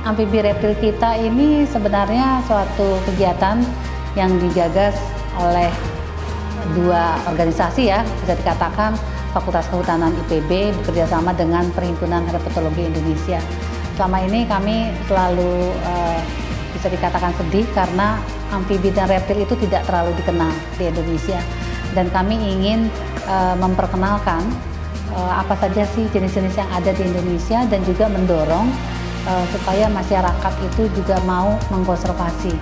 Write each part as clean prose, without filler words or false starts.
amfibi reptil kita ini sebenarnya suatu kegiatan yang digagas oleh dua organisasi ya, bisa dikatakan Fakultas Kehutanan IPB bekerjasama dengan Perhimpunan Herpetologi Indonesia. Selama ini kami selalu bisa dikatakan sedih karena amfibi dan reptil itu tidak terlalu dikenal di Indonesia. Dan kami ingin memperkenalkan apa saja sih jenis-jenis yang ada di Indonesia dan juga mendorong supaya masyarakat itu juga mau mengkonservasi.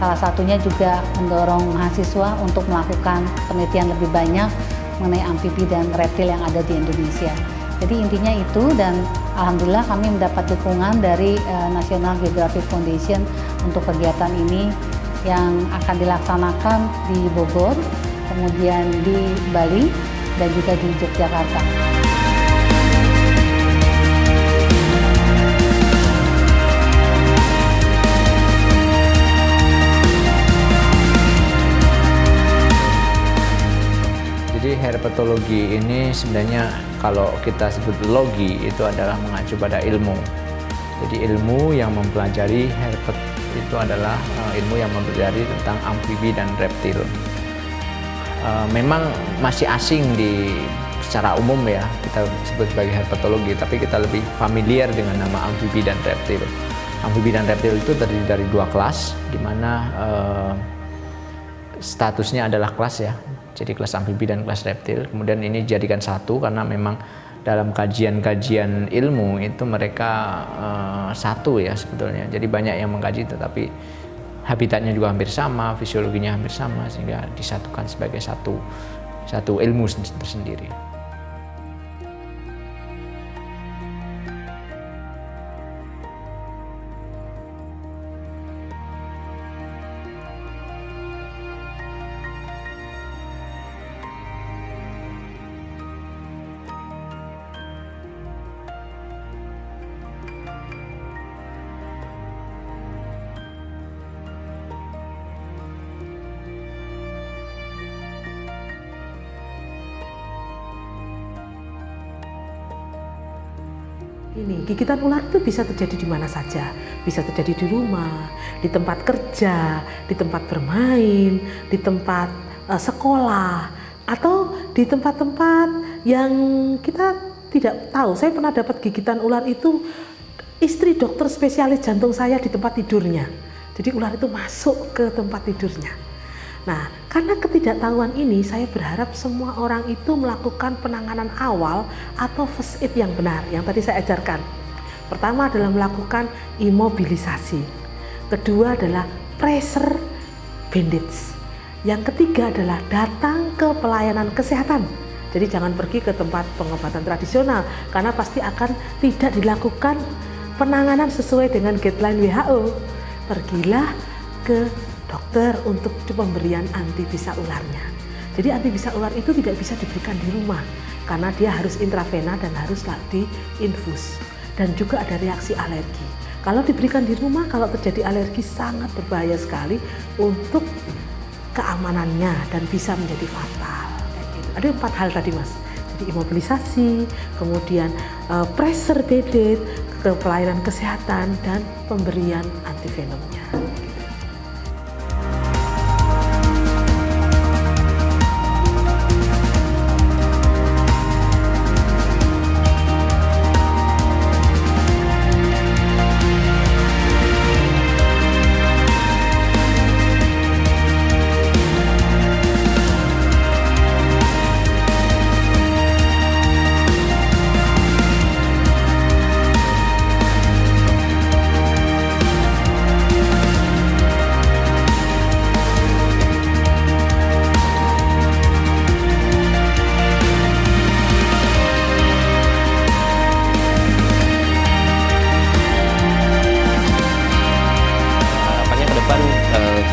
Salah satunya juga mendorong mahasiswa untuk melakukan penelitian lebih banyak mengenai amfibi dan reptil yang ada di Indonesia. Jadi intinya itu, dan alhamdulillah kami mendapat dukungan dari National Geographic Foundation untuk kegiatan ini yang akan dilaksanakan di Bogor, kemudian di Bali, dan juga di Yogyakarta. Jadi herpetologi ini sebenarnya kalau kita sebut logi itu adalah mengacu pada ilmu. Jadi ilmu yang mempelajari herpet itu adalah ilmu yang mempelajari tentang amfibi dan reptil. Memang masih asing secara umum ya, kita sebut sebagai herpetologi, tapi kita lebih familiar dengan nama amfibi dan reptil. Amfibi dan reptil itu terdiri dari dua kelas, di mana statusnya adalah kelas ya. Jadi kelas amfibi dan kelas reptil. Kemudian ini dijadikan satu karena memang dalam kajian-kajian ilmu itu mereka satu ya sebetulnya. Jadi banyak yang mengkaji, tetapi habitatnya juga hampir sama, fisiologinya hampir sama, sehingga disatukan sebagai satu ilmu tersendiri. Ini gigitan ular itu bisa terjadi di mana saja, bisa terjadi di rumah, di tempat kerja, di tempat bermain, di tempat sekolah, atau di tempat-tempat yang kita tidak tahu. Saya pernah dapat gigitan ular itu istri dokter spesialis jantung saya di tempat tidurnya. Jadi ular itu masuk ke tempat tidurnya. Nah, karena ketidaktahuan ini, saya berharap semua orang itu melakukan penanganan awal atau first aid yang benar, yang tadi saya ajarkan. Pertama adalah melakukan imobilisasi. Kedua adalah pressure bandage. Yang ketiga adalah datang ke pelayanan kesehatan. Jadi jangan pergi ke tempat pengobatan tradisional, karena pasti akan tidak dilakukan penanganan sesuai dengan guideline WHO. Pergilah ke dokter untuk pemberian antibisa ularnya. Jadi antibisa ular itu tidak bisa diberikan di rumah karena dia harus intravena dan harus diinfus, dan juga ada reaksi alergi. Kalau diberikan di rumah, kalau terjadi alergi sangat berbahaya sekali untuk keamanannya dan bisa menjadi fatal. Gitu. Ada 4 hal tadi Mas. Jadi imobilisasi, kemudian pressure bedded, ke pelayanan kesehatan, dan pemberian antivenomnya.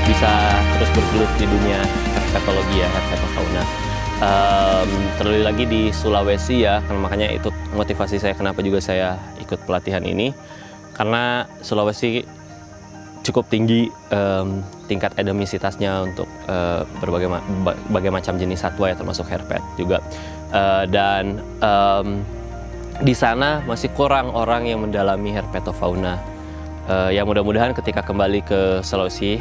Bisa terus bergelut di dunia herpetologi ya, herpetofauna. Terlebih lagi di Sulawesi ya, makanya itu motivasi saya kenapa juga saya ikut pelatihan ini, karena Sulawesi cukup tinggi tingkat endemisitasnya untuk berbagai macam jenis satwa ya, termasuk herpet juga, dan di sana masih kurang orang yang mendalami herpetofauna. Ya mudah-mudahan ketika kembali ke Sulawesi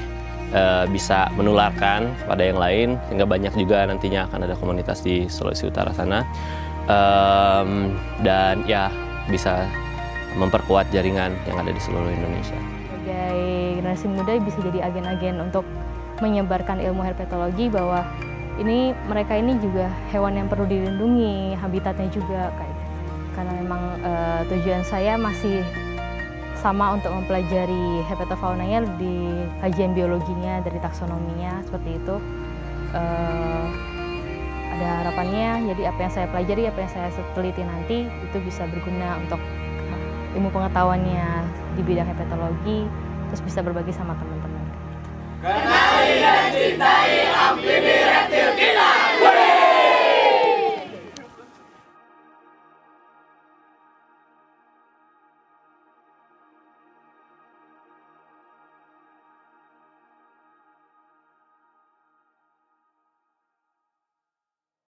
bisa menularkan pada yang lain, sehingga banyak juga nantinya akan ada komunitas di Sulawesi Utara sana, dan ya bisa memperkuat jaringan yang ada di seluruh Indonesia. Sebagai generasi muda bisa jadi agen-agen untuk menyebarkan ilmu herpetologi, bahwa mereka ini juga hewan yang perlu dilindungi, habitatnya juga kayak gitu. Karena memang tujuan saya masih sama untuk mempelajari herpetofaunanya di kajian biologinya, dari taksonominya, seperti itu. Ada harapannya, jadi apa yang saya pelajari, apa yang saya teliti nanti, itu bisa berguna untuk ilmu pengetahuannya di bidang herpetologi, terus bisa berbagi sama teman-teman.